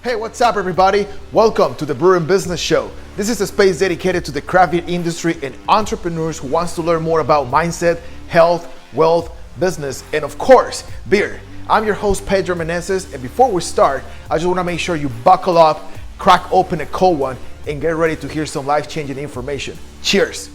Hey, what's up, everybody? Welcome to the Brewing Business Show. This is a space dedicated to the craft beer industry and entrepreneurs who wants to learn more about mindset, health, wealth, business, and of course, beer. I'm your host, Pedro Meneses, and before we start, I just want to make sure you buckle up, crack open a cold one, and get ready to hear some life-changing information. Cheers.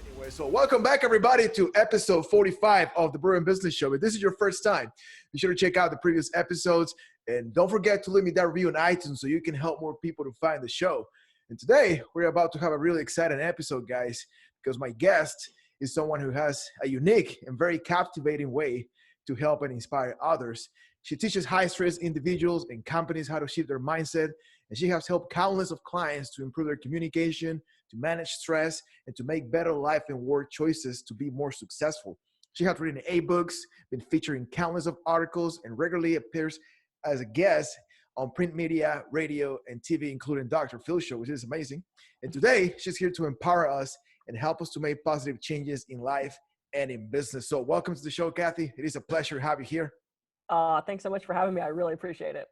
Anyway, so welcome back, everybody, to episode 45 of the Brewing Business Show. If this is your first time, be sure to check out the previous episodes. And don't forget to leave me that review on iTunes so you can help more people to find the show. And today, we're about to have a really exciting episode, guys, because my guest is someone who has a unique and very captivating way to help and inspire others. She teaches high-stress individuals and companies how to shift their mindset, and she has helped countless of clients to improve their communication, to manage stress, and to make better life and work choices to be more successful. She has written 8 books, been featured in countless of articles, and regularly appears as a guest on print media, radio, and TV, including Dr. Phil Show, which is amazing. And today, she's here to empower us and help us to make positive changes in life and in business. So welcome to the show, Kathy. It is a pleasure to have you here. Thanks so much for having me. I really appreciate it.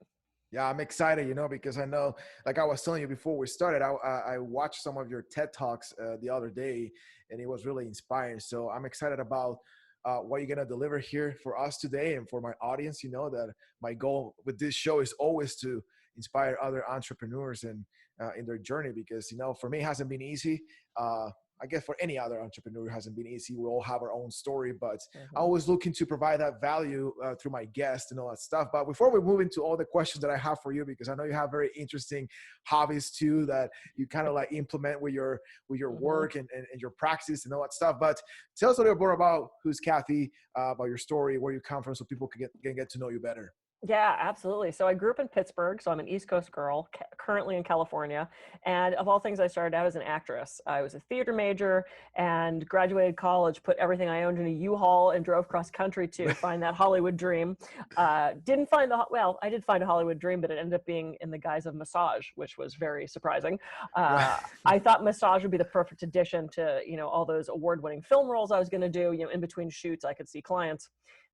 Yeah, I'm excited, because I know, like I was telling you before we started, I watched some of your TED Talks the other day, and it was really inspiring. So I'm excited about what you're going to deliver here for us today and for my audience. You know that my goal with this show is always to inspire other entrepreneurs and in their journey, because, for me, it hasn't been easy. I guess for any other entrepreneur, it hasn't been easy. We all have our own story, but I always looking to provide that value through my guests and all that stuff. But before we move into all the questions that I have for you, because I know you have very interesting hobbies too that you kind of like implement with your work and your practice and all that stuff. But tell us a little bit more about who's Kathy, about your story, where you come from, so people can get to know you better. Yeah, absolutely. So I grew up in Pittsburgh, so I'm an East Coast girl, currently in California. And of all things, I started out as an actress. I was a theater major and graduated college, put everything I owned in a U-Haul and drove cross country to find that Hollywood dream. I did find a Hollywood dream, but it ended up being in the guise of massage, which was very surprising. I thought massage would be the perfect addition to, all those award-winning film roles I was going to do. In between shoots, I could see clients.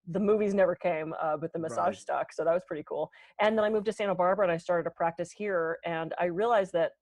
The movies never came, but the massage stuck. So that was pretty cool. And then I moved to Santa Barbara and I started a practice here. And I realized that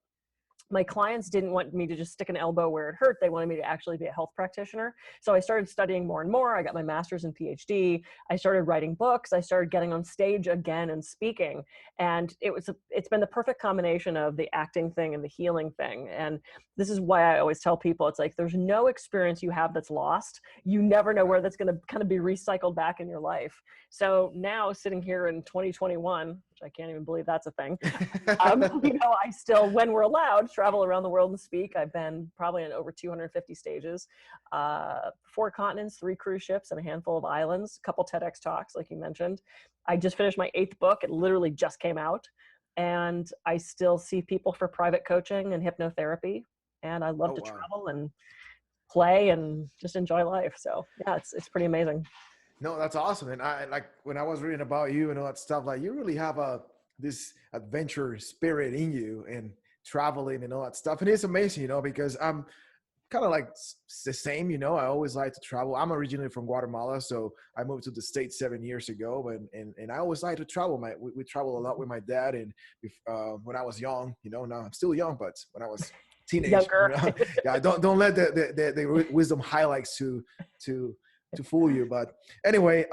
my clients didn't want me to just stick an elbow where it hurt. They wanted me to actually be a health practitioner. So I started studying more and more. I got my master's and PhD. I started writing books. I started getting on stage again and speaking. And it's been the perfect combination of the acting thing and the healing thing. And this is why I always tell people, it's like, there's no experience you have that's lost. You never know where that's going to kind of be recycled back in your life. So now sitting here in 2021, which I can't even believe that's a thing. I still, when we're allowed, travel around the world and speak. I've been probably in over 250 stages, 4 continents, 3 cruise ships, and a handful of islands, a couple TEDx talks, like you mentioned. I just finished my 8th book. It literally just came out. And I still see people for private coaching and hypnotherapy. And I love to travel and play and just enjoy life. So yeah, it's pretty amazing. No, that's awesome. And I like when I was reading about you and all that stuff, like you really have this adventure spirit in you and traveling and all that stuff. And it's amazing, because I'm kind of like the same, I always like to travel. I'm originally from Guatemala, so I moved to the States 7 years ago, and I always like to travel. We travel a lot with my dad, and when I was young, now I'm still young, but when I was teenage, yeah, don't let the wisdom highlights to fool you. But anyway,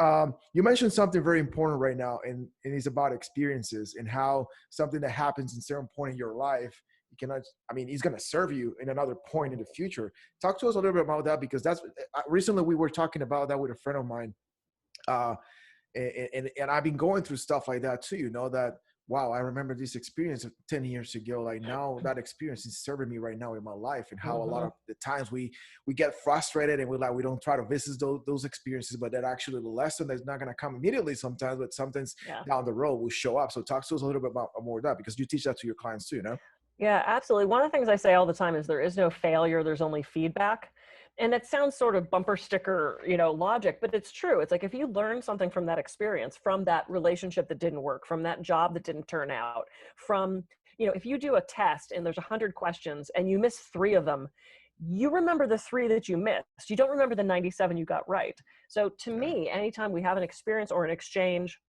you mentioned something very important right now, and it's about experiences and how something that happens in certain point in your life, it's going to serve you in another point in the future. Talk to us a little bit about that, because that's recently we were talking about that with a friend of mine. And I've been going through stuff like that too, that, wow, I remember this experience 10 years ago. Like now that experience is serving me right now in my life, and how a lot of the times we get frustrated and we don't try to visit those experiences, but that actually the lesson that's not going to come immediately sometimes, but sometimes down the road will show up. So talk to us a little bit about more of that, because you teach that to your clients too, Yeah, absolutely. One of the things I say all the time is there is no failure, there's only feedback. And it sounds sort of bumper sticker, logic, but it's true. It's like if you learn something from that experience, from that relationship that didn't work, from that job that didn't turn out, from, if you do a test and there's 100 questions and you miss 3 of them, you remember the 3 that you missed. You don't remember the 97 you got right. So to me, anytime we have an experience or an exchange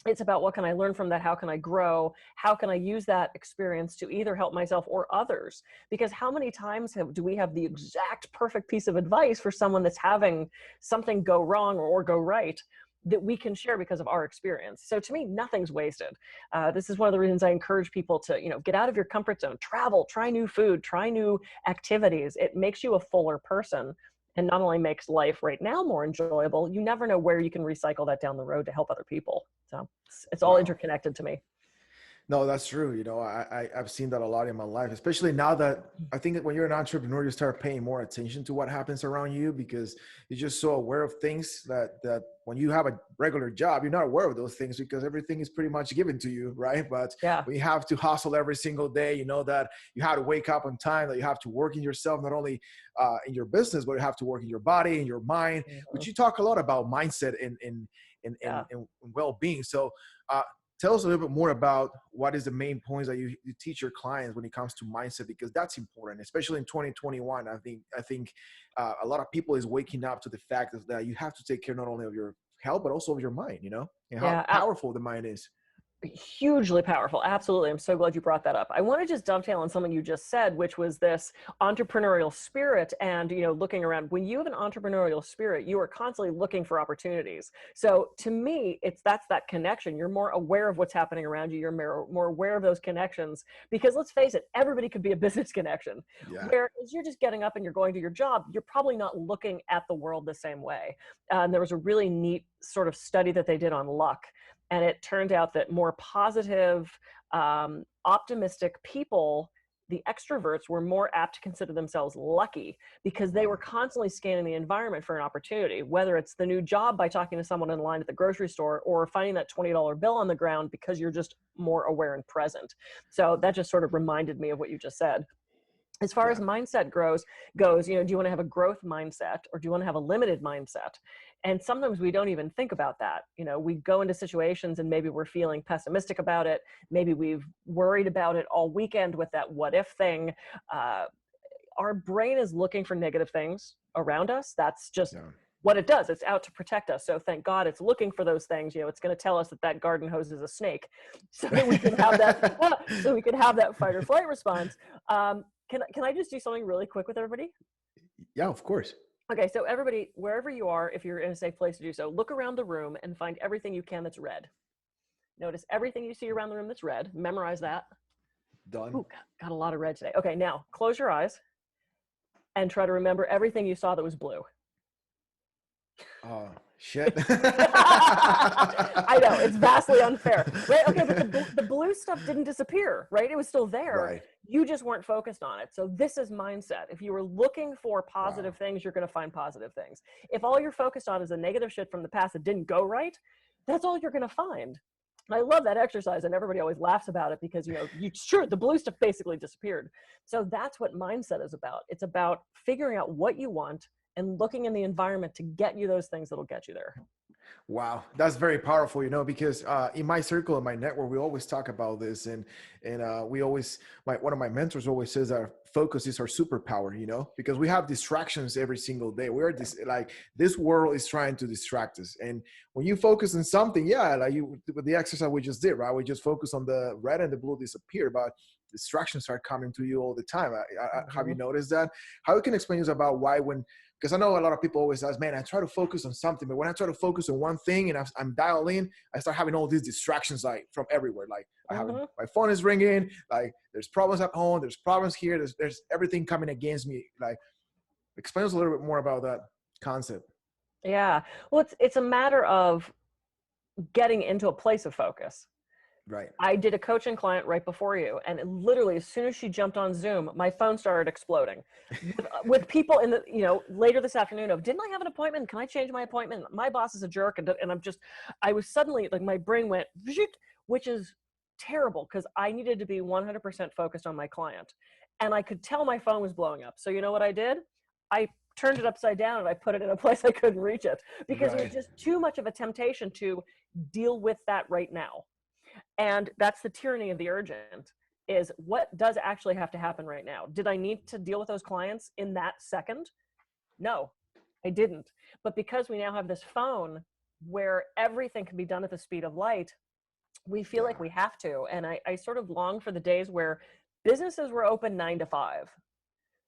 It's about what can I learn from that? How can I grow? How can I use that experience to either help myself or others? Because how many times do we have the exact perfect piece of advice for someone that's having something go wrong or go right that we can share because of our experience? So to me, nothing's wasted. This is one of the reasons I encourage people to, get out of your comfort zone, travel, try new food, try new activities. It makes you a fuller person, and not only makes life right now more enjoyable, you never know where you can recycle that down the road to help other people. So it's all Wow. interconnected to me. No, that's true. I've seen that a lot in my life, especially now that I think that when you're an entrepreneur, you start paying more attention to what happens around you because you're just so aware of things that when you have a regular job, you're not aware of those things because everything is pretty much given to you, right? But Yeah. when you have to hustle every single day, you know that you have to wake up on time, that you have to work in yourself, not only in your business, but you have to work in your body, in your mind, which Mhm. you talk a lot about mindset Yeah. and well-being. So, tell us a little bit more about what is the main points that you teach your clients when it comes to mindset, because that's important, especially in 2021. I think a lot of people is waking up to the fact that you have to take care not only of your health but also of your mind, and how Yeah. powerful the mind is. Hugely powerful. Absolutely. I'm so glad you brought that up. I want to just dovetail on something you just said, which was this entrepreneurial spirit and, looking around. When you have an entrepreneurial spirit, you are constantly looking for opportunities. So to me, that's that connection. You're more aware of what's happening around you. You're more aware of those connections because let's face it, everybody could be a business connection. Yeah. Whereas you're just getting up and you're going to your job, you're probably not looking at the world the same way. There was a really neat sort of study that they did on luck. And it turned out that more positive, optimistic people, the extroverts, were more apt to consider themselves lucky because they were Wow. constantly scanning the environment for an opportunity, whether it's the new job by talking to someone in line at the grocery store or finding that $20 bill on the ground because you're just more aware and present. So that just sort of reminded me of what you just said. As far as Yeah. mindset goes, do you want to have a growth mindset or do you want to have a limited mindset? And sometimes we don't even think about that. We go into situations and maybe we're feeling pessimistic about it. Maybe we've worried about it all weekend with that what if thing. Uh, our brain is looking for negative things around us. That's just Yeah. what it does. It's out to protect us. So thank God it's looking for those things. It's going to tell us that garden hose is a snake, so that we can have that, so we can have that fight or flight response. Can I just do something really quick with everybody? Yeah, of course. Okay, so everybody, wherever you are, if you're in a safe place to do so, look around the room and find everything you can that's red. Notice everything you see around the room that's red. Memorize that. Done. Ooh, got a lot of red today. Okay, now close your eyes and try to remember everything you saw that was blue. Oh, shit. I know, it's vastly unfair, right? Okay, but the blue stuff didn't disappear, right? It was still there. Right. You just weren't focused on it. So this is mindset. If you were looking for Wow. positive things, you're going to find positive things. If all you're focused on is the negative shit from the past that didn't go right, that's all you're going to find. I love that exercise, and everybody always laughs about it because sure, the blue stuff basically disappeared. So that's what mindset is about. It's about figuring out what you want and looking in the environment to get you those things that'll get you there. Wow, that's very powerful, because in my circle, in my network, we always talk about this, and we always, one of my mentors always says that focus is our superpower, because we have distractions every single day. We are like this world is trying to distract us, and when you focus on something, yeah, like you with the exercise we just did, right? We just focus on the red and the blue disappear, but distractions start coming to you all the time. Have you Mhm. noticed that? How you can explain us about why when because I know a lot of people always ask, man, I try to focus on something, but when I try to focus on one thing and I'm dialed in, I start having all these distractions like from everywhere. Like Mhm. my phone is ringing, like there's problems at home, there's problems here, there's everything coming against me. Like, explain us a little bit more about that concept. Yeah. Well, it's a matter of getting into a place of focus. Right. I did a coaching client right before you, and literally as soon as she jumped on Zoom, my phone started exploding with people in the, later this afternoon of, didn't I have an appointment? Can I change my appointment? My boss is a jerk. And I was suddenly like, my brain went, which is terrible because I needed to be 100% focused on my client. And I could tell my phone was blowing up. So you know what I did? I turned it upside down and I put it in a place I couldn't reach it because it was Right. just too much of a temptation to deal with that right now. And that's the tyranny of the urgent, is what does actually have to happen right now? Did I need to deal with those clients in that second? No, I didn't. But because we now have this phone where everything can be done at the speed of light, We feel like Yeah. we have to. And I sort of long for the days where businesses were open 9 to 5.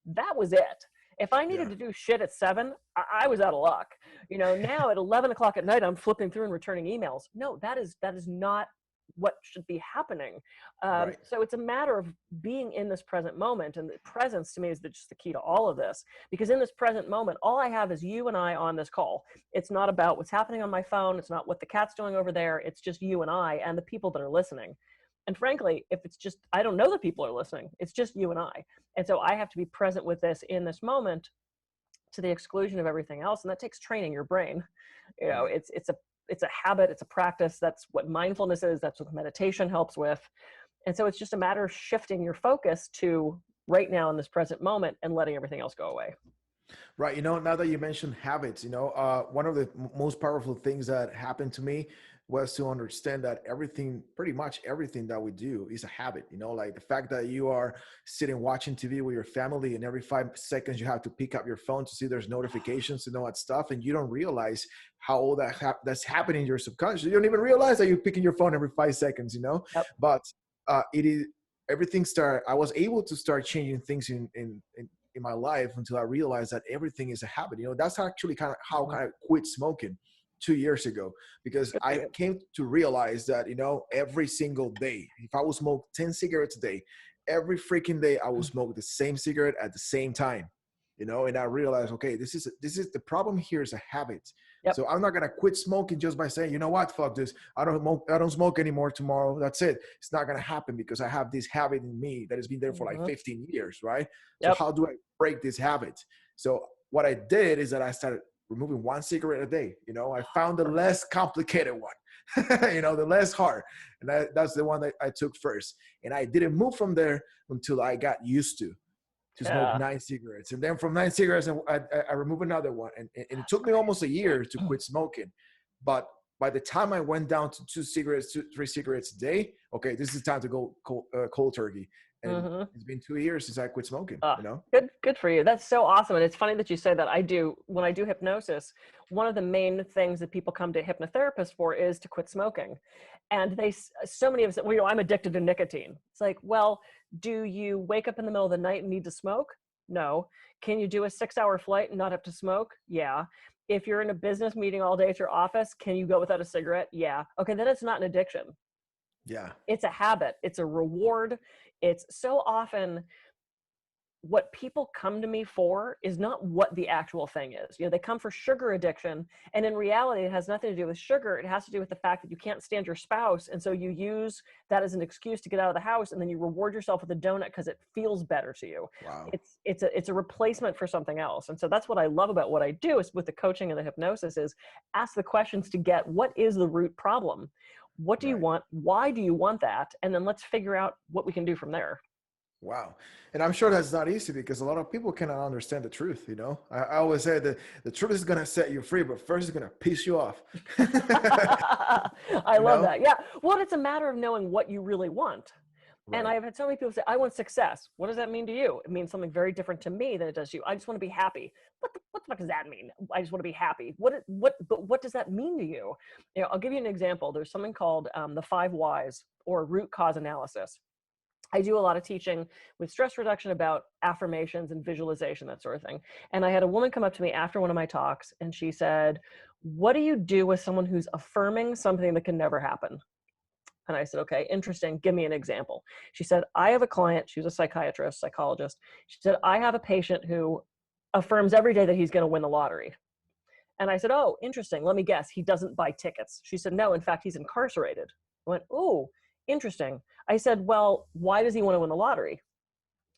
That was it. If I needed Yeah. to do shit at 7, I was out of luck. Now at 11 o'clock at night, I'm flipping through and returning emails. No, that is not what should be happening. Right. So it's a matter of being in this present moment, and the presence to me is just the key to all of this. Because in this present moment, all I have is you and I on this call. It's not about what's happening on my phone. It's not what the cat's doing over there. It's just you and I and the people that are listening. And frankly, if it's just, I don't know that people are listening. It's just you and I. And so I have to be present with this in this moment to the exclusion of everything else. And that takes training your brain. Right. It's a habit, it's a practice. That's what mindfulness is. That's what meditation helps with. And so it's just a matter of shifting your focus to right now in this present moment and letting everything else go away. Right. Now that you mentioned habits, one of the most powerful things that happened to me was to understand that pretty much everything that we do is a habit. Like the fact that you are sitting watching TV with your family and every 5 seconds you have to pick up your phone to see there's notifications to know what stuff, and you don't realize how all that's happening in your subconscious. You don't even realize that you're picking your phone every 5 seconds, Yep. but it is everything I was able to start changing things in my life until I realized that everything is a habit. That's actually kind of how I quit smoking 2 years ago, because I came to realize that, every single day, if I would smoke 10 cigarettes a day, every freaking day I will smoke the same cigarette at the same time, and I realized, okay, this is the problem here is a habit. Yep. So I'm not going to quit smoking just by saying, you know what, fuck this. I don't smoke anymore tomorrow. That's it. It's not going to happen because I have this habit in me that has been there for like 15 years. Right. Yep. So how do I break this habit? So what I did is that I started removing one cigarette a day. I found the less complicated one, the less hard. And that's the one that I took first. And I didn't move from there until I got used to smoke 9 cigarettes. And then from 9 cigarettes, I removed another one. And it took me almost a year to quit smoking. But by the time I went down to 3 cigarettes a day, okay, this is time to go cold turkey. And it's been 2 years since I quit smoking, Good for you. That's so awesome. And it's funny that you say that. When I do hypnosis, one of the main things that people come to a hypnotherapist for is to quit smoking. And so many of us, I'm addicted to nicotine. It's like, well, do you wake up in the middle of the night and need to smoke? No. Can you do a 6-hour flight and not have to smoke? Yeah. If you're in a business meeting all day at your office, can you go without a cigarette? Yeah. Okay, then it's not an addiction. Yeah. It's a habit. It's a reward. It's so often what people come to me for is not what the actual thing is. They come for sugar addiction. And in reality, it has nothing to do with sugar. It has to do with the fact that you can't stand your spouse. And so you use that as an excuse to get out of the house. And then you reward yourself with a donut because it feels better to you. Wow. It's a replacement for something else. And so that's what I love about what I do is with the coaching and the hypnosis is ask the questions to get what is the root problem? What do you want? Why do you want that? And then let's figure out what we can do from there. Wow. And I'm sure that's not easy because a lot of people cannot understand the truth. I always say that the truth is going to set you free, but first it's going to piss you off. I love that. Yeah. Well, it's a matter of knowing what you really want. Right. And I've had so many people say, I want success. What does that mean to you? It means something very different to me than it does to you. I just want to be happy. What the fuck does that mean? I just want to be happy. But what does that mean to you? I'll give you an example. There's something called the 5 whys or root cause analysis. I do a lot of teaching with stress reduction about affirmations and visualization, that sort of thing. And I had a woman come up to me after one of my talks and she said, what do you do with someone who's affirming something that can never happen? And I said, okay, interesting. Give me an example. She said, I have a client. She was a psychologist. She said, I have a patient who affirms every day that he's going to win the lottery. And I said, oh, interesting. Let me guess. He doesn't buy tickets. She said, no, in fact, he's incarcerated. I went, oh, interesting. I said, well, why does he want to win the lottery?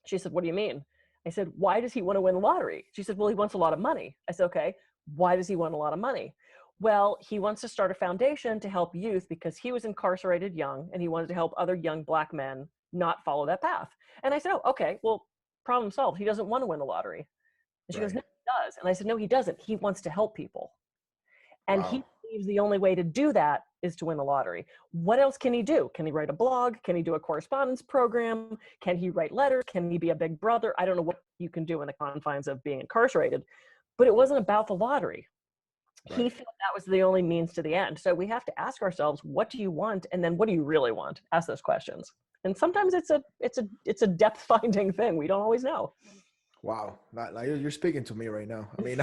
She said, what do you mean? I said, why does he want to win the lottery? She said, well, he wants a lot of money. I said, okay, why does he want a lot of money? Well, he wants to start a foundation to help youth because he was incarcerated young and he wanted to help other young Black men not follow that path. And I said, oh, okay, well, problem solved. He doesn't want to win the lottery. And she goes, no, he does. And I said, no, he doesn't. He wants to help people. And he believes the only way to do that is to win the lottery. What else can he do? Can he write a blog? Can he do a correspondence program? Can he write letters? Can he be a big brother? I don't know what you can do in the confines of being incarcerated, but it wasn't about the lottery. He Right. felt that was the only means to the end. So we have to ask ourselves, what do you want? And then what do you really want? Ask those questions. And sometimes it's a depth finding thing. We don't always know. Wow, like you're speaking to me right now. I mean,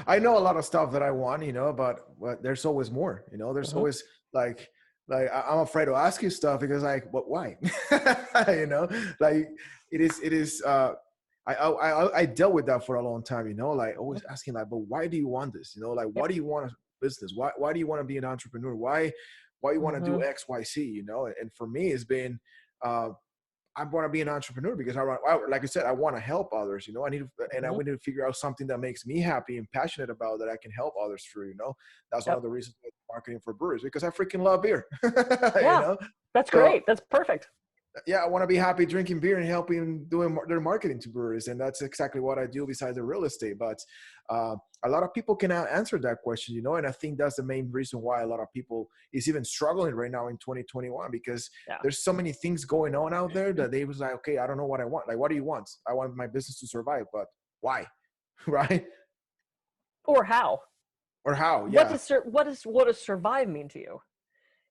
I know a lot of stuff that I want, but there's always more. There's Hmm. always I'm afraid to ask you stuff because but why? you know, like it is. I dealt with that for a long time. Like always asking like, but why do you want this? Like Yep. why do you want a business? Why do you want to be an entrepreneur? Why you want to do Hmm. X, Y, C? And for me, it's been. Uh, I want to be an entrepreneur because like I said, I want to help others. I Hmm. need to figure out something that makes me happy and passionate about that I can help others through. That's one of Yep. the reasons I'm marketing for breweries because I freaking love beer. you Yeah. know, That's so great. That's perfect. yeah, I want to be happy drinking beer and helping doing their marketing to breweries, and that's exactly what I do besides the real estate. But a lot of people cannot answer that question, and I think that's the main reason why a lot of people is even struggling right now in 2021 because Yeah. there's so many things going on out there that they was like, okay, I don't know what I want. Like, what do you want? I want my business to survive, but why, right? Or how? Or how? What Yeah, does what does survive mean to you?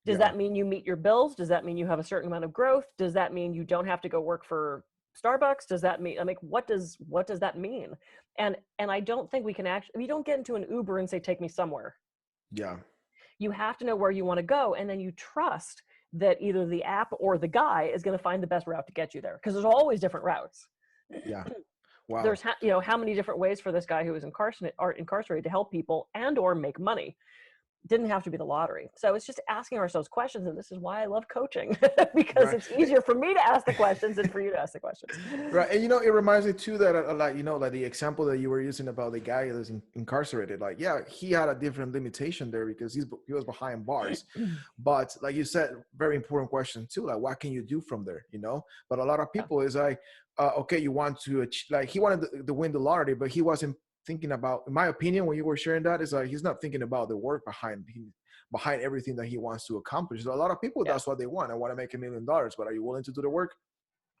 Does yeah, that mean you meet your bills? Does that mean you have a certain amount of growth? Does that mean you don't have to go work for Starbucks? Does that mean, I mean, what does that mean? And I don't think we can actually, you don't get into an Uber and say, take me somewhere. yeah, You have to know where you want to go, and then you trust that either the app or the guy is going to find the best route to get you there, because there's always different routes. yeah. Wow. There's how many different ways for this guy who is incarcerated to help people and or make money. Didn't have to be the lottery. So it's just asking ourselves questions, and this is why I love coaching because Right. it's easier for me to ask the questions than for you to ask the questions. Right, and it reminds me too that like like the example that you were using about the guy that's incarcerated. Like, yeah, he had a different limitation there because he was behind bars, but like you said, very important question too. Like, what can you do from there? But a lot of Yeah. people is like, okay, you want to like he wanted to win the lottery, but he wasn't thinking about. In my opinion, when you were sharing that, is like he's not thinking about the work behind everything that he wants to accomplish. So a lot of people, Yeah. that's what they want. I want to make $1 million, but are you willing to do the work?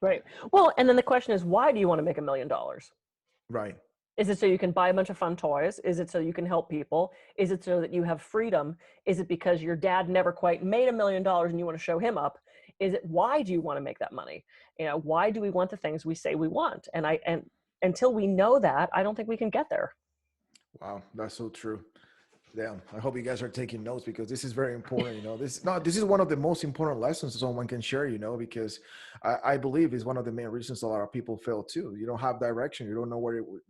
Right. Well, and then the question is, why do you want to make $1 million? Right. Is it so you can buy a bunch of fun toys? Is it so you can help people? Is it so that you have freedom? Is it because your dad never quite made $1 million and you want to show him up? Is it, why do you want to make that money? Why do we want the things we say we want? And until we know that, I don't think we can get there. Wow, that's so true. Yeah, I hope you guys are taking notes because this is very important. This is one of the most important lessons someone can share. Because I believe is one of the main reasons a lot of people fail too. You don't have direction. You don't know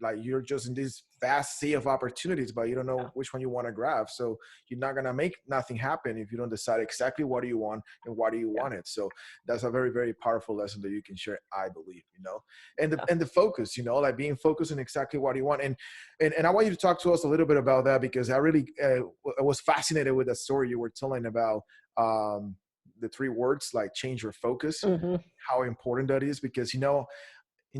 like you're just in this vast sea of opportunities, but you don't Yeah. know which one you want to grab. So you're not gonna make nothing happen if you don't decide exactly what do you want and why do you Yeah. want it. So that's a very, very powerful lesson that you can share. I believe. And the Yeah. and the focus. Like being focused on exactly what you want and I want you to talk to us a little bit about that because I really I was fascinated with the story you were telling about the 3 words like change your focus, Hmm. how important that is because in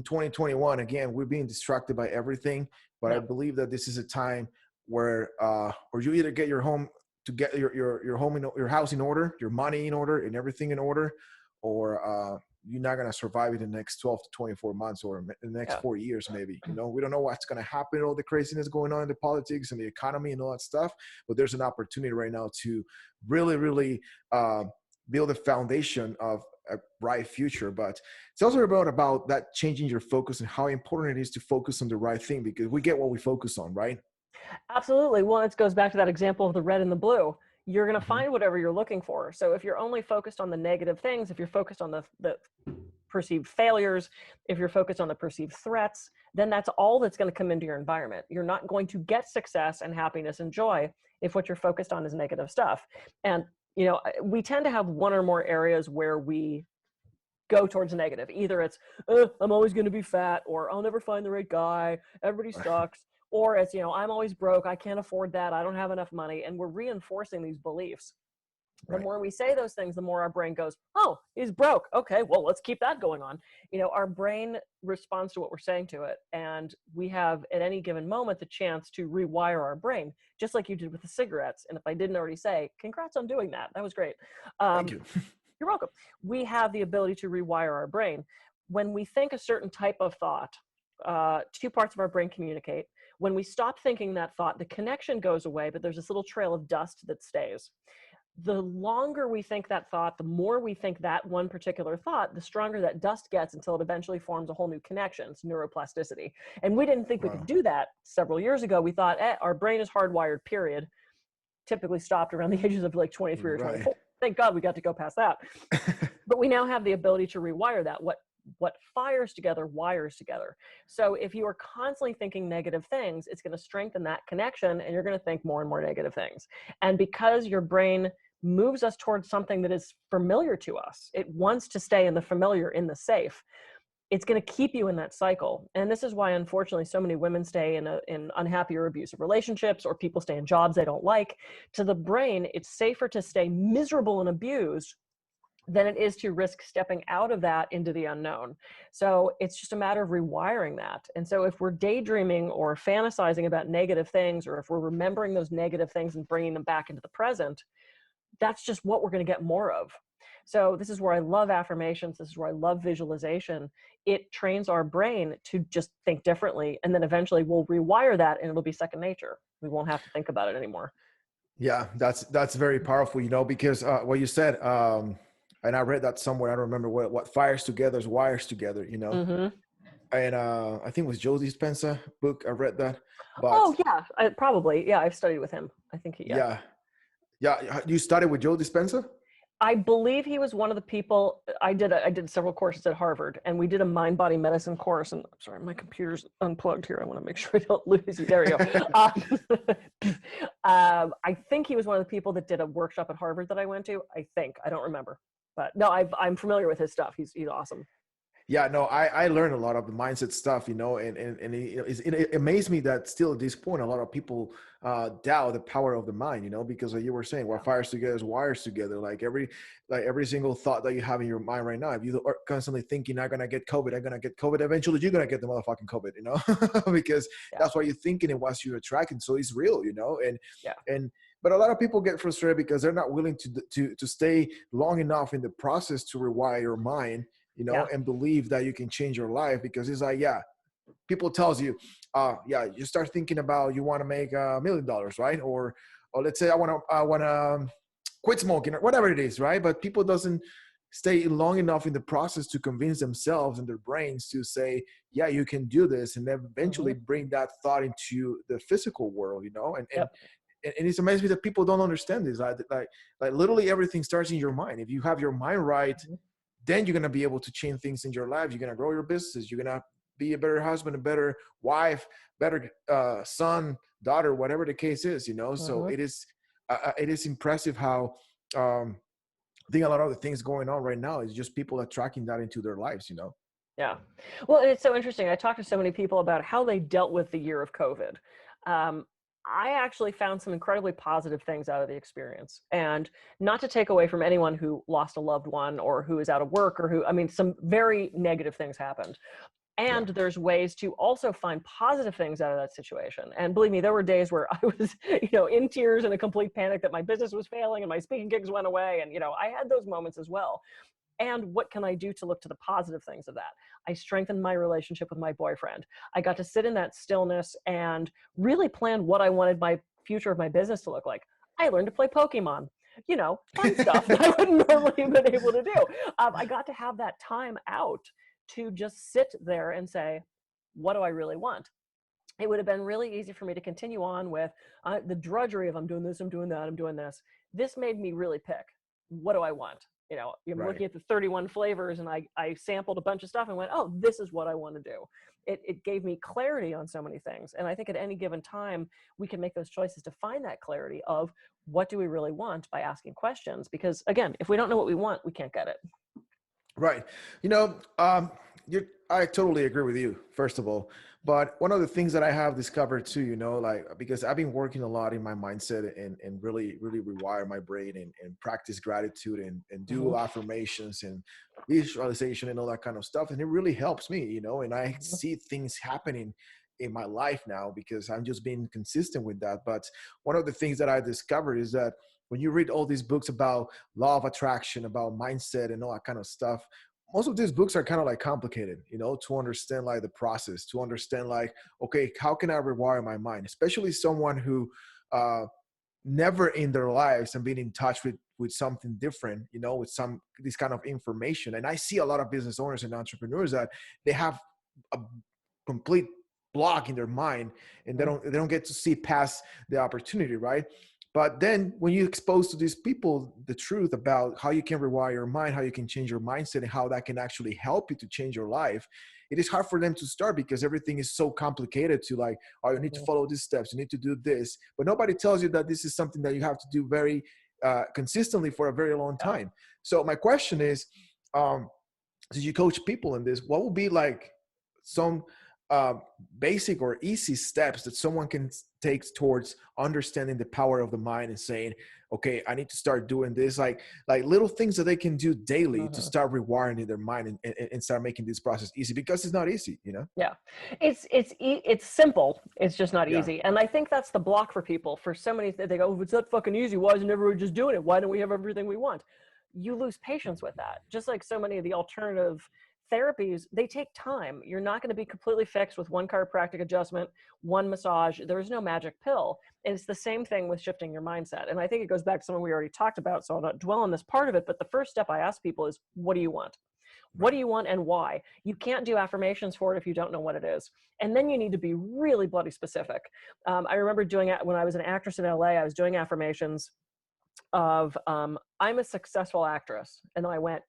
2021 again we're being distracted by everything, but I Yeah. believe that this is a time where or you either get your home to get your home in your house in order, your money in order, and everything in order, or you're not going to survive in the next 12 to 24 months or the next Yeah. 4 years maybe. We don't know what's going to happen, all the craziness going on in the politics and the economy and all that stuff, but there's an opportunity right now to really really uh, build a foundation of a bright future. But it's also about that changing your focus and how important it is to focus on the right thing because we get what we focus on, right? Absolutely. Well, it goes back to that example of the red and the blue. You're going to Hmm. find whatever you're looking for. So if you're only focused on the negative things, if you're focused on the perceived failures, if you're focused on the perceived threats, then that's all that's going to come into your environment. You're not going to get success and happiness and joy if what you're focused on is negative stuff. And, we tend to have one or more areas where we go towards negative. Either it's, I'm always going to be fat, or I'll never find the right guy, everybody sucks, or it's, I'm always broke, I can't afford that, I don't have enough money. And we're reinforcing these beliefs. The Right. more we say those things, the more our brain goes, oh, he's broke. Okay, well, let's keep that going on. Our brain responds to what we're saying to it. And we have, at any given moment, the chance to rewire our brain, just like you did with the cigarettes. And if I didn't already say, congrats on doing that. That was great. Thank Um, you. you're welcome. We have the ability to rewire our brain. When we think a certain type of thought, 2 parts of our brain communicate. When we stop thinking that thought, the connection goes away, but there's this little trail of dust that stays. The longer we think that thought, the more we think that one particular thought, the stronger that dust gets until it eventually forms a whole new connection. It's neuroplasticity. And we didn't think we could Wow. do that several years ago. We thought, our brain is hardwired, period. Typically stopped around the ages of like 23 or Right. 24. Thank God we got to go past that. But we now have the ability to rewire that. What fires together wires together. So if you are constantly thinking negative things, it's going to strengthen that connection, and you're going to think more and more negative things. And because your brain moves us towards something that is familiar to us, it wants to stay in the familiar, in the safe. It's going to keep you in that cycle. And this is why, unfortunately, so many women stay in unhappy or abusive relationships, or people stay in jobs they don't like. To the brain, it's safer to stay miserable and abused than it is to risk stepping out of that into the unknown. So it's just a matter of rewiring that. And so if we're daydreaming or fantasizing about negative things, or if we're remembering those negative things and bringing them back into the present, that's just what we're going to get more of. So this is where I love affirmations. This is where I love visualization. It trains our brain to just think differently. And then eventually we'll rewire that and it'll be second nature. We won't have to think about it anymore. Yeah, that's very powerful, because what you said, and I read that somewhere. I don't remember what fires together is wires together. Mm-hmm. And I think it was Joe Dispenza book. I read that, but Oh yeah, probably. Yeah, I've studied with him. I think he, yeah. yeah, yeah. You started with Joe Dispenza? I believe he was one of the people. I did several courses at Harvard, and we did a mind body medicine course. And I'm sorry, my computer's unplugged here. I want to make sure I don't lose you. There we go. I think he was one of the people that did a workshop at Harvard that I went to. I don't remember, but no, I'm familiar with his stuff. He's awesome. Yeah, no, I learned a lot of the mindset stuff, and it amazed me that still at this point, a lot of people doubt the power of the mind, because like you were saying, what fires together is wires together. Like every single thought that you have in your mind right now, if you are constantly thinking, I'm going to get COVID, eventually you're going to get the motherfucking COVID, because Yeah. that's what you're thinking and what you're attracting. So it's real, Yeah. but a lot of people get frustrated because they're not willing to stay long enough in the process to rewire your mind, Yeah. and believe that you can change your life. Because it's like, yeah, people tells you, you start thinking about, you want to make $1 million, right? Or let's say I want to quit smoking or whatever it is, right? But people doesn't stay long enough in the process to convince themselves and their brains to say, yeah, you can do this, and then eventually bring that thought into the physical world, and Yep. and it's amazing that people don't understand this. Like literally everything starts in your mind. If you have your mind right, then you're going to be able to change things in your life. You're going to grow your business. You're going to be a better husband, a better wife, better son, daughter, whatever the case is, So it is impressive how I think a lot of the things going on right now is just people attracting that into their lives, Yeah. Well, and it's so interesting. I talked to so many people about how they dealt with the year of COVID. I actually found some incredibly positive things out of the experience, and not to take away from anyone who lost a loved one or who is out of work, or some very negative things happened. And Yeah. there's ways to also find positive things out of that situation. And believe me, there were days where I was, in tears and a complete panic that my business was failing and my speaking gigs went away. And, I had those moments as well. And what can I do to look to the positive things of that? I strengthened my relationship with my boyfriend. I got to sit in that stillness and really plan what I wanted my future of my business to look like. I learned to play Pokemon, fun stuff that I wouldn't normally have been able to do. I got to have that time out to just sit there and say, what do I really want? It would have been really easy for me to continue on with the drudgery of I'm doing this, I'm doing that, I'm doing this. This made me really pick, what do I want? I'm Right. looking at the 31 flavors, and I sampled a bunch of stuff and went, oh, this is what I want to do. It gave me clarity on so many things. And I think at any given time, we can make those choices to find that clarity of what do we really want by asking questions. Because again, if we don't know what we want, we can't get it. Right. I totally agree with you, first of all. But one of the things that I have discovered too, because I've been working a lot in my mindset and really, really rewire my brain and practice gratitude and do affirmations and visualization and all that kind of stuff. And it really helps me, and I see things happening in my life now because I'm just being consistent with that. But one of the things that I discovered is that when you read all these books about law of attraction, about mindset and all that kind of stuff, most of these books are kind of like complicated, you know, to understand like the process, to understand like, okay, how can I rewire my mind? Especially someone who never in their lives have been in touch with something different, you know, with some this kind of information. And I see a lot of business owners and entrepreneurs that they have a complete block in their mind, and they don't get to see past the opportunity, right? But then when you expose to these people the truth about how you can rewire your mind, how you can change your mindset, and how that can actually help you to change your life, it is hard for them to start because everything is so complicated to like, oh, you need to follow these steps, you need to do this. But nobody tells you that this is something that you have to do very consistently for a very long time. So my question is, did you coach people in this? What would be like some basic or easy steps that someone can take towards understanding the power of the mind and saying, okay, I need to start doing this, like little things that they can do daily to start rewiring their mind and start making this process easy, because it's not easy, you know? Yeah, it's simple. It's just not easy. And I think that's the block for people. For so many, they go, if it's that fucking easy, why isn't everyone just doing it? Why don't we have everything we want? You lose patience with that. Just like so many of the alternative therapies, they take time. You're not going to be completely fixed with one chiropractic adjustment, one massage. There is no magic pill. And it's the same thing with shifting your mindset. And I think it goes back to something we already talked about, so I'll not dwell on this part of it. But the first step I ask people is, what do you want? What do you want and why? You can't do affirmations for it if you don't know what it is. And then you need to be really bloody specific. I remember doing it when I was an actress in LA. I was doing affirmations of, I'm a successful actress. And then I went,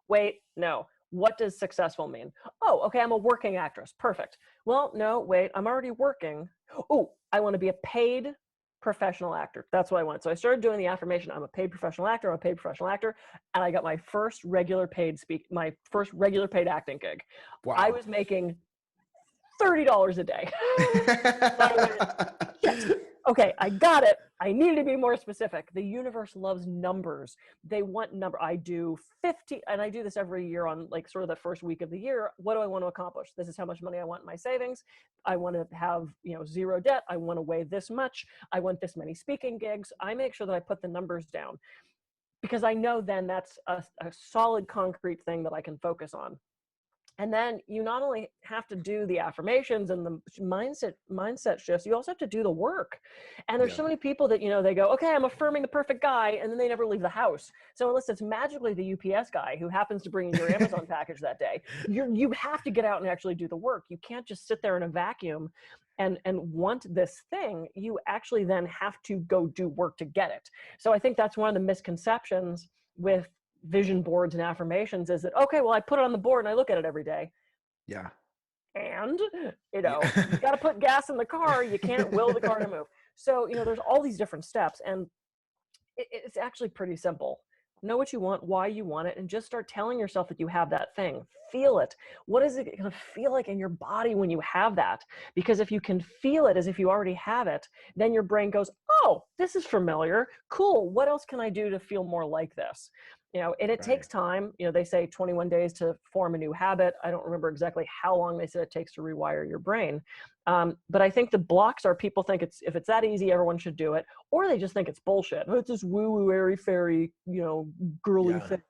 wait, no. What does successful mean? Oh, okay, I'm a working actress. Perfect. Well, no, wait, I'm already working. Oh, I want to be a paid professional actor. That's what I want. So I started doing the affirmation. I'm a paid professional actor. I'm a paid professional actor. And I got my first regular paid acting gig. Wow. I was making $30 a day. Yes. Okay, I got it. I needed to be more specific. The universe loves numbers. They want number. I do 50, and I do this every year on like sort of the first week of the year. What do I want to accomplish? This is how much money I want in my savings. I want to have, zero debt. I want to weigh this much. I want this many speaking gigs. I make sure that I put the numbers down because I know then that's a solid concrete thing that I can focus on. And then you not only have to do the affirmations and the mindset shifts, you also have to do the work. And there's so many people that, they go, okay, I'm affirming the perfect guy, and then they never leave the house. So unless it's magically the UPS guy who happens to bring in your Amazon package that day, you have to get out and actually do the work. You can't just sit there in a vacuum and want this thing. You actually then have to go do work to get it. So I think that's one of the misconceptions with vision boards and affirmations is that, okay, well, I put it on the board and I look at it every day. Yeah. And, you got to put gas in the car. You can't will the car to move. So, there's all these different steps, and it's actually pretty simple. Know what you want, why you want it, and just start telling yourself that you have that thing. Feel it. What is it going to feel like in your body when you have that? Because if you can feel it as if you already have it, then your brain goes, oh, this is familiar. Cool. What else can I do to feel more like this? And it takes time. They say 21 days to form a new habit. I don't remember exactly how long they said it takes to rewire your brain. But I think the blocks are people think if it's that easy, everyone should do it. Or they just think it's bullshit. Oh, it's this woo-woo, airy-fairy, girly thing.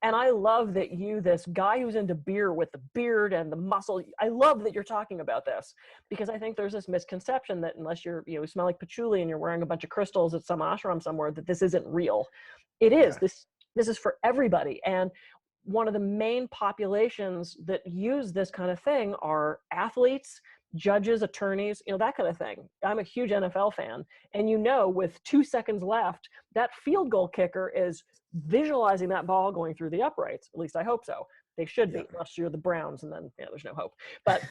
And I love that this guy who's into beer with the beard and the muscle, I love that you're talking about this, because I think there's this misconception that unless you smell like patchouli and you're wearing a bunch of crystals at some ashram somewhere, that this isn't real. It is. This is for everybody. And one of the main populations that use this kind of thing are athletes, judges, attorneys, that kind of thing. I'm a huge NFL fan. And with 2 seconds left, that field goal kicker is visualizing that ball going through the uprights. At least I hope so. They should be, unless you're the Browns, and then there's no hope. But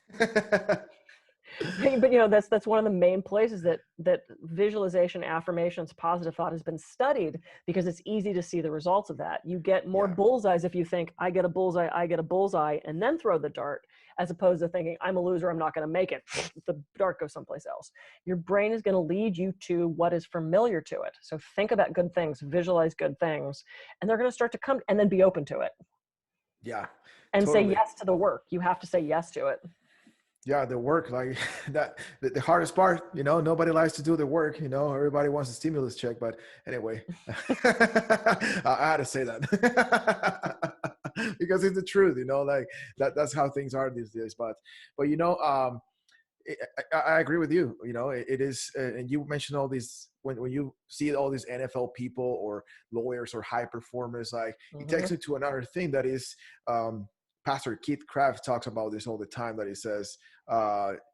that's one of the main places that visualization, affirmations, positive thought has been studied, because it's easy to see the results of that. You get more bullseyes if you think, I get a bullseye, and then throw the dart, as opposed to thinking, I'm a loser, I'm not going to make it. The dart goes someplace else. Your brain is going to lead you to what is familiar to it. So think about good things, visualize good things, and they're going to start to come, and then be open to it. Yeah. And totally. say yes to the work. You have to say yes to it. Yeah, the work, like that, the hardest part, nobody likes to do the work, everybody wants a stimulus check. But anyway, I had to say that because it's the truth, like that's how things are these days. But I agree with you. It is, and you mentioned all these when you see all these NFL people or lawyers or high performers. Like it takes Hmm. me to another thing that is, Pastor Keith Kraft talks about this all the time. That he says,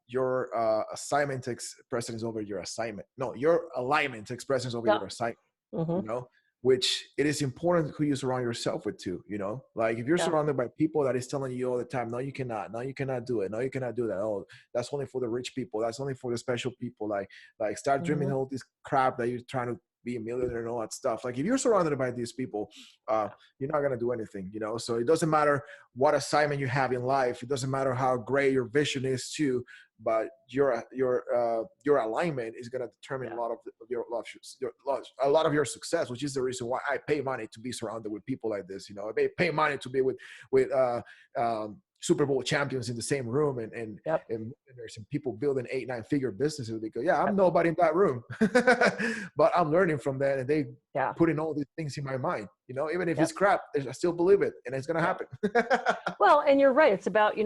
your assignment takes precedence over your assignment. No, your alignment takes precedence over Yeah. your assignment. Hmm. You know, which it is important who you surround yourself with too. Like if you're Yeah. surrounded by people that is telling you all the time, no, you cannot, no, you cannot do it, no, you cannot do that. Oh, that's only for the rich people. That's only for the special people. Like start dreaming Hmm. all this crap that you're trying to be a millionaire and all that stuff. Like if you're surrounded by these people, uh, you're not gonna do anything. So it doesn't matter what assignment you have in life. It doesn't matter how great your vision is too, but your alignment is going to determine a Yeah. lot of a lot of your success, which is the reason why I pay money to be surrounded with people like this. I pay money to be with Super Bowl champions in the same room, Yep. and there's some people building 8 9 figure businesses, because yeah, I'm Yep. nobody in that room, but I'm learning from that, and they Yeah. putting all these things in my mind. Even if Yep. it's crap, I still believe it, and it's going to Yeah. happen. Well, and you're right. It's about,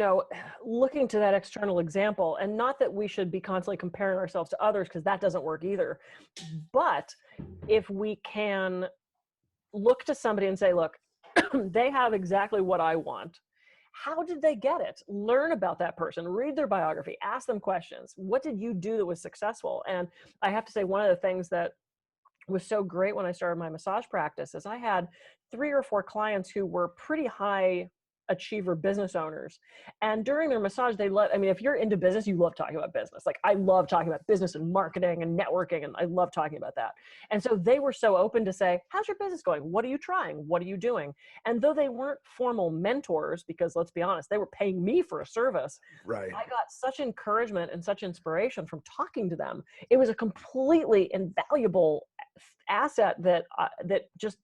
looking to that external example, and not that we should be constantly comparing ourselves to others, because that doesn't work either. But if we can look to somebody and say, look, they have exactly what I want. How did they get it? Learn about that person, read their biography, ask them questions. What did you do that was successful? And I have to say, one of the things that was so great when I started my massage practice is I had 3 or 4 clients who were pretty high achiever business owners. And during their massage, if you're into business, you love talking about business. Like I love talking about business and marketing and networking, and I love talking about that. And so they were so open to say, how's your business going? What are you trying? What are you doing? And though they weren't formal mentors, because let's be honest, they were paying me for a service, Right. I got such encouragement and such inspiration from talking to them. It was a completely invaluable asset that just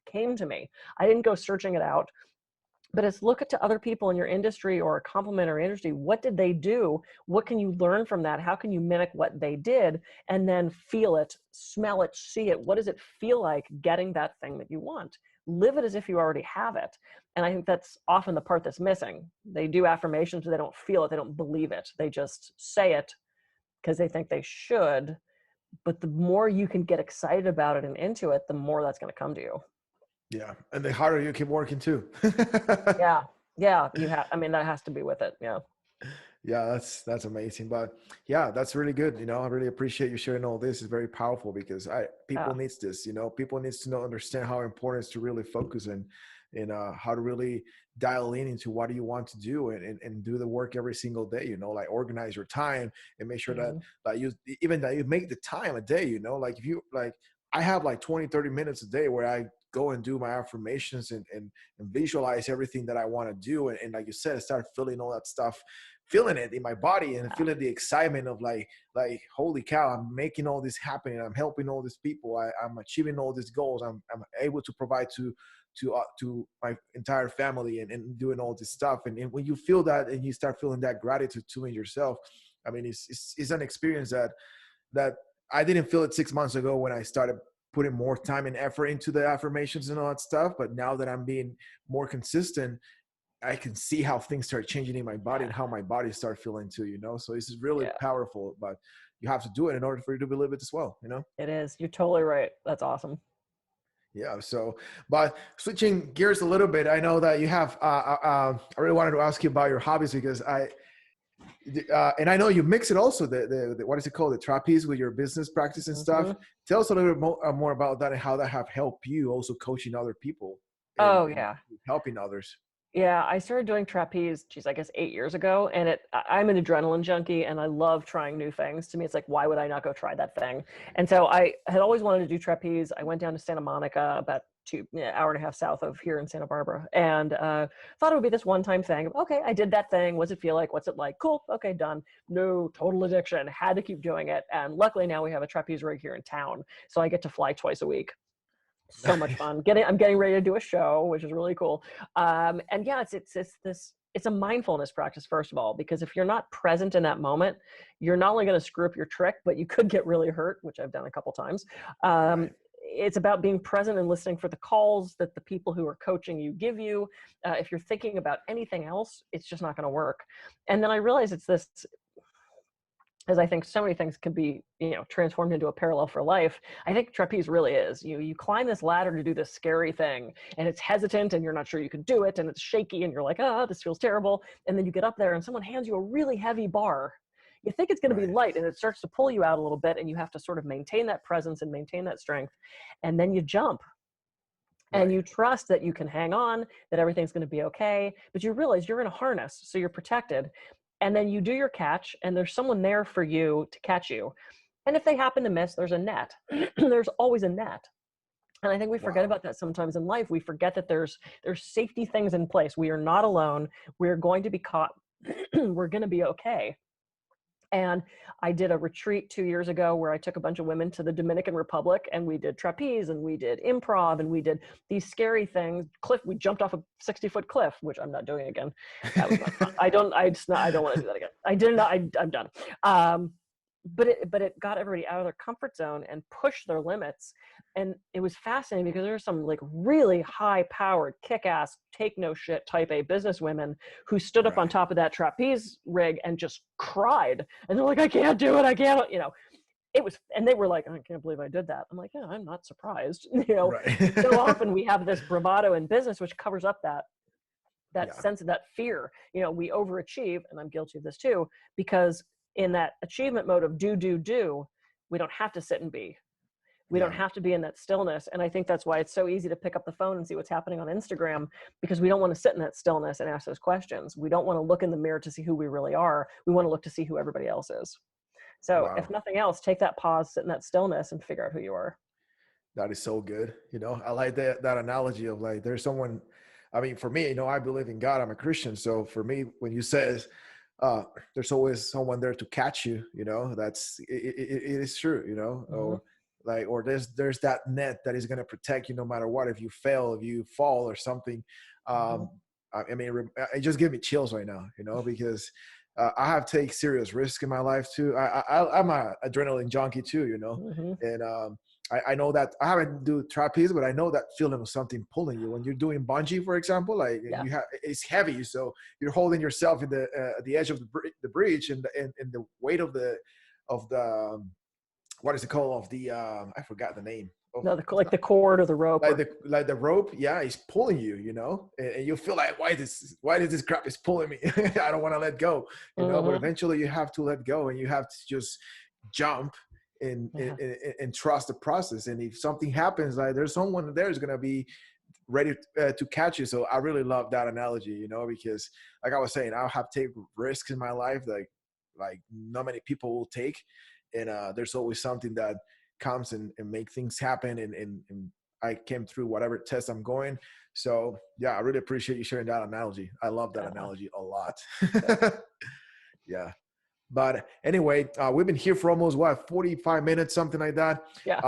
came to me. I didn't go searching it out, but it's look at to other people in your industry or a complementary industry. What did they do? What can you learn from that? How can you mimic what they did? And then feel it, smell it, see it. What does it feel like getting that thing that you want? Live it as if you already have it. And I think that's often the part that's missing. They do affirmations, but they don't feel it. They don't believe it. They just say it because they think they should. But the more you can get excited about it and into it, the more that's going to come to you. Yeah, and the harder you keep working too. Yeah. Yeah. That has to be with it. Yeah. Yeah, that's amazing. But yeah, that's really good. I really appreciate you sharing all this. It's very powerful because people Yeah. needs this. People needs to know understand how important it is to really focus and how to really dial in into what do you want to do and do the work every single day. Like organize your time and make sure that Hmm. that you make the time a day. Like if you like, I have like 20 30 minutes a day where I go and do my affirmations and visualize everything that I want to do. And like you said, I start feeling all that stuff, feeling it in my body and Yeah. feeling the excitement of like holy cow, I'm making all this happen and I'm helping all these people. I'm achieving all these goals. I'm able to provide to my entire family and doing all this stuff. And when you feel that and you start feeling that gratitude too in yourself, I mean, it's an experience that I didn't feel it 6 months ago when I started putting more time and effort into the affirmations and all that stuff. But now that I'm being more consistent, I can see how things start changing in my body and Yeah. how my body start feeling too. So this is really Yeah. powerful, but you have to do it in order for you to believe it as well. It is. You're totally right. That's awesome. Yeah. So, but switching gears a little bit, I know that you have, I really wanted to ask you about your hobbies because and I know you mix it also, the what is it called? The trapeze with your business practice and stuff. Hmm. Tell us a little bit more about that and how that have helped you also coaching other people Oh, and yeah. helping others. Yeah, I started doing trapeze, geez, I guess 8 years ago. And I'm an adrenaline junkie and I love trying new things. To me, it's like, why would I not go try that thing? And so I had always wanted to do trapeze. I went down to Santa Monica, about hour and a half south of here in Santa Barbara, and thought it would be this one-time thing. Okay, I did that thing. What's it feel like? What's it like? Cool. Okay, done. No, total addiction. Had to keep doing it. And luckily now we have a trapeze rig here in town. So I get to fly twice a week. So much fun. I'm getting ready to do a show, which is really cool. And yeah, it's a mindfulness practice, first of all, because if you're not present in that moment, you're not only going to screw up your trick, but you could get really hurt, which I've done a couple times. Right. It's about being present and listening for the calls that the people who are coaching you give you. If you're thinking about anything else, it's just not going to work. And then I realized it's this, as I think so many things can be, transformed into a parallel for life. I think trapeze really is. You climb this ladder to do this scary thing, and it's hesitant, and you're not sure you can do it, and it's shaky, and you're like, oh, this feels terrible. And then you get up there, and someone hands you a really heavy bar. You think it's going to be Right. light, and it starts to pull you out a little bit, and you have to sort of maintain that presence and maintain that strength. And then you jump, and Right. you trust that you can hang on, that everything's going to be okay. But you realize you're in a harness, so you're protected. And then you do your catch, and there's someone there for you to catch you. And if they happen to miss, there's a net. There's always a net. And I think we forget Wow. about that sometimes in life. We forget that there's safety things in place. We are not alone. We're going to be caught. We're going to be okay. And I did a retreat 2 years ago where I took a bunch of women to the Dominican Republic, and we did trapeze and we did improv and we did these scary things. We jumped off a 60-foot cliff, which I'm not doing again. That was not fun. I don't want to do that again. I did not, I'm done. But it got everybody out of their comfort zone and pushed their limits. And it was fascinating because there were some like really high powered, kick-ass, take no shit type A business women who stood up on Right. top of that trapeze rig and just cried. And they're like, I can't do it. I can't, it was, and they were like, I can't believe I did that. I'm like, yeah, I'm not surprised. So Right. often we have this bravado in business, which covers up that Yeah. sense of that fear. We overachieve, and I'm guilty of this too, because in that achievement mode of do, we don't have to sit and be. We don't Yeah. have to be in that stillness. And I think that's why it's so easy to pick up the phone and see what's happening on Instagram, because we don't want to sit in that stillness and ask those questions. We don't want to look in the mirror to see who we really are. We want to look to see who everybody else is. So if Wow. nothing else, take that pause, sit in that stillness, and figure out who you are. That is so good. I like that analogy of like there's someone. I mean, for me, I believe in God. I'm a Christian, so for me, when you says there's always someone there to catch you, it is true, Mm-hmm. or there's that net that is going to protect you no matter what. If you fail, if you fall or something, Mm-hmm. um, I mean, it just gives me chills right now, because I have take serious risk in my life too. I'm a adrenaline junkie too, Mm-hmm. and I know that I haven't do trapeze, but I know that feeling of something pulling you when you're doing bungee, for example. Like Yeah. it's heavy, so you're holding yourself in the edge of the bridge, and the weight of the what is it called, of the I forgot the name of, No, like the cord or the rope like or. the rope. Yeah, it's pulling you, and you feel like why did this crap is pulling me? I don't want to let go, but Mm-hmm. eventually you have to let go, and you have to just jump and, Yeah. and trust the process. And if something happens, like there's someone there is going to be ready to catch you. So I really love that analogy, because like I was saying, I have taken risks in my life like not many people will take. And there's always something that comes and make things happen. And I came through whatever test I'm going. So yeah, I really appreciate you sharing that analogy. I love that Yeah. analogy a lot. Yeah. Yeah. But anyway, we've been here for almost 45 minutes, something like that. Yeah.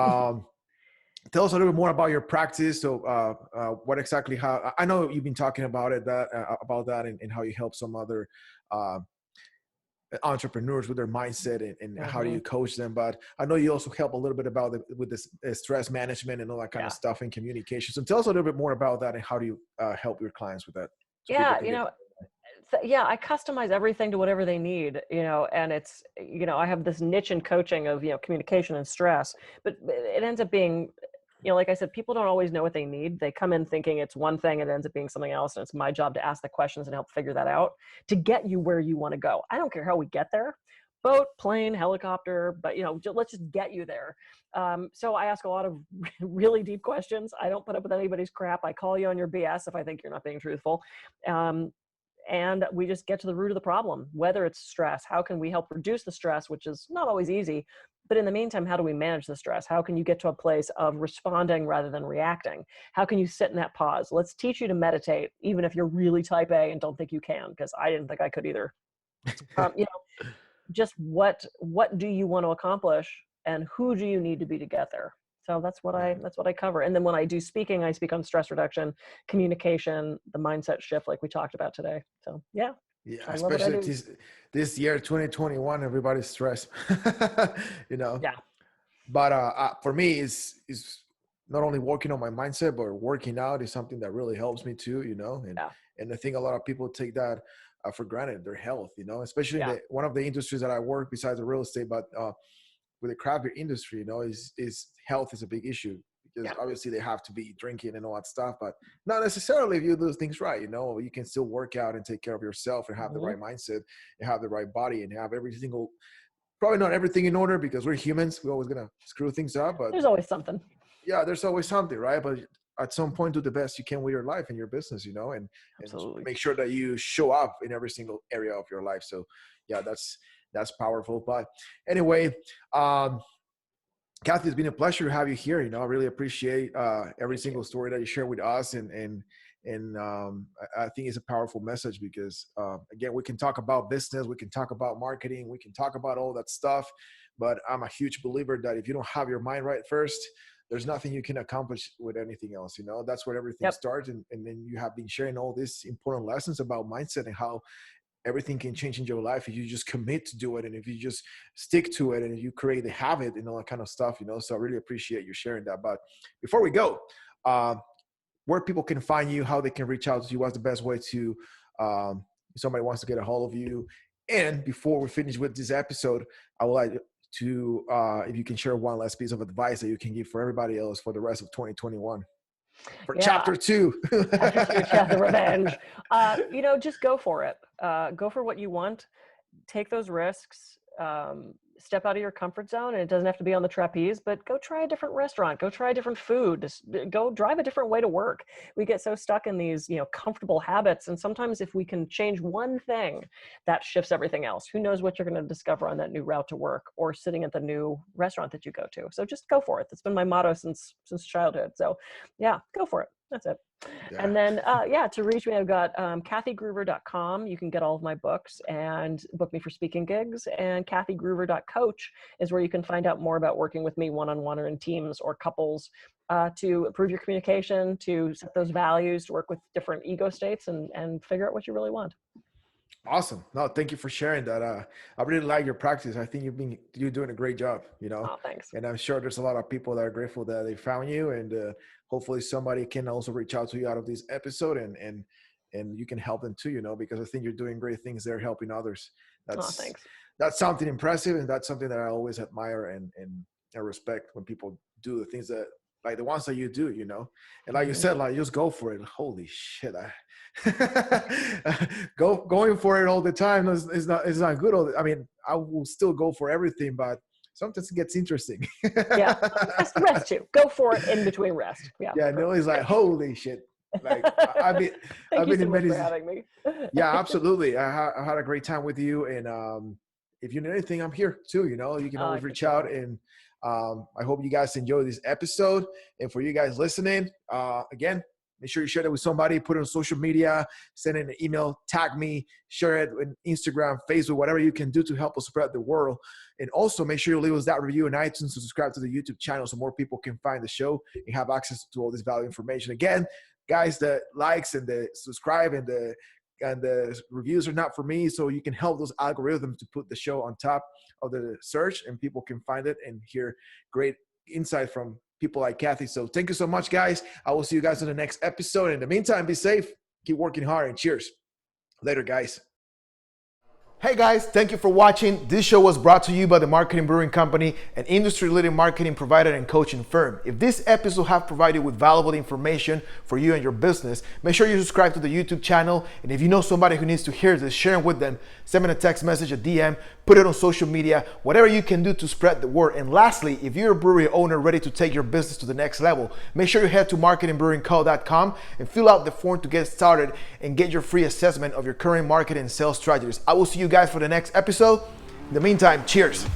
Tell us a little bit more about your practice. So, what exactly? How I know you've been talking about it, about that, and how you help some other uh, entrepreneurs with their mindset, and how do Mm-hmm. you coach them. But I know you also help a little bit about with this stress management and all that kind of Yeah. stuff and communication. So, tell us a little bit more about that and how do you help your clients with that, so people Yeah. can get. Yeah, I customize everything to whatever they need, and it's, I have this niche in coaching of, communication and stress, but it ends up being, like I said, people don't always know what they need. They come in thinking it's one thing and it ends up being something else. And it's my job to ask the questions and help figure that out to get you where you want to go. I don't care how we get there, boat, plane, helicopter, but, let's just get you there. So I ask a lot of really deep questions. I don't put up with anybody's crap. I call you on your BS if I think you're not being truthful. And we just get to the root of the problem, whether it's stress. How can we help reduce the stress, which is not always easy, but in the meantime, how do we manage the stress? How can you get to a place of responding rather than reacting? How can you sit in that pause? Let's teach you to meditate, even if you're really type A and don't think you can, because I didn't think I could either. Just what do you want to accomplish, and who do you need to be to get there? So that's what I cover. And then when I do speaking, I speak on stress reduction, communication, the mindset shift, like we talked about today. So yeah. Yeah, I love what I especially do. this year, 2021, everybody's stressed, you know. Yeah. But for me, is not only working on my mindset, but working out is something that really helps me too, you know. Yeah. And I think a lot of people take that for granted, their health, you know, especially in Yeah. one of the industries that I work besides the real estate, but with the craft beer industry, you know, is health is a big issue because Yeah. obviously they have to be drinking and all that stuff, but not necessarily if you do things right, you know, you can still work out and take care of yourself and have the right mindset and have the right body and have every single, probably not everything in order because we're humans. We're always going to screw things up, but There's always something. yeah, there's always something, right? But at some point do the best you can with your life and your business, you know, and Absolutely. make sure that you show up in every single area of your life. So yeah, that's powerful. But anyway, Kathy, it's been a pleasure to have you here. You know, I really appreciate every single story that you share with us, and I think it's a powerful message because again, we can talk about business, we can talk about marketing, we can talk about all that stuff, but I'm a huge believer that if you don't have your mind right first, there's nothing you can accomplish with anything else. You know, that's where everything starts, and then you have been sharing all these important lessons about mindset and how everything can change in your life if you just commit to do it and if you just stick to it and if you create the habit and all that kind of stuff, you know. So I really appreciate you sharing that. But before we go, where people can find you, how they can reach out to you, what's the best way to if somebody wants to get a hold of you. And before we finish with this episode, I would like to if you can share one last piece of advice that you can give for everybody else for the rest of 2021 for chapter 2. Chapter revenge. You know, just go for it. Go for what you want. Take those risks. Step out of your comfort zone, and it doesn't have to be on the trapeze, but go try a different restaurant, go try different food, just go drive a different way to work. We get so stuck in these, you know, comfortable habits. And sometimes if we can change one thing, that shifts everything else. Who knows what you're going to discover on that new route to work or sitting at the new restaurant that you go to. So just go for it. That's been my motto since childhood. So yeah, go for it. That's it. Yeah. And then, to reach me, I've got KathyGruver.com. You can get all of my books and book me for speaking gigs. And KathyGruver.coach is where you can find out more about working with me one-on-one or in teams or couples to improve your communication, to set those values, to work with different ego states and figure out what you really want. Awesome. No, thank you for sharing that. I really like your practice. I think you're doing a great job, you know. Oh, thanks. And I'm sure there's a lot of people that are grateful that they found you, and hopefully somebody can also reach out to you out of this episode and you can help them too, you know, because I think you're doing great things there, helping others. Thanks. That's something impressive, and that's something that I always admire and I respect when people do the things that, like the ones that you do, you know. And like you said, like, just go for it. Holy shit. Going for it all the time is not good. I mean, I will still go for everything, but sometimes it gets interesting. Yeah. Rest too. Go for it in between rest. Yeah. Yeah. No, it's like, holy shit. Like I've been in many. For having me. Yeah, absolutely. I had a great time with you. And if you need anything, I'm here too. You know, you can always reach out, and I hope you guys enjoy this episode. And for you guys listening, again, make sure you share it with somebody, put it on social media, send it an email, tag me, share it on Instagram, Facebook, whatever you can do to help us spread the word. And also make sure you leave us that review on iTunes, subscribe to the YouTube channel so more people can find the show and have access to all this valuable information. Again, guys, the likes and the subscribe and the reviews are not for me, so you can help those algorithms to put the show on top of the search and people can find it and hear great insight from people like Kathy. So thank you so much, guys. I will see you guys in the next episode. In the meantime, be safe, keep working hard, and cheers. Later, guys. Hey guys, thank you for watching. This show was brought to you by the Marketing Brewing Company, an industry-leading marketing provider and coaching firm. If this episode have provided with valuable information for you and your business, make sure you subscribe to the YouTube channel. And if you know somebody who needs to hear this, share it with them. Send me a text message, a DM, put it on social media, whatever you can do to spread the word. And lastly, if you're a brewery owner ready to take your business to the next level, make sure you head to marketingbrewingco.com and fill out the form to get started and get your free assessment of your current marketing and sales strategies. I will see you guys for the next episode. In the meantime, cheers.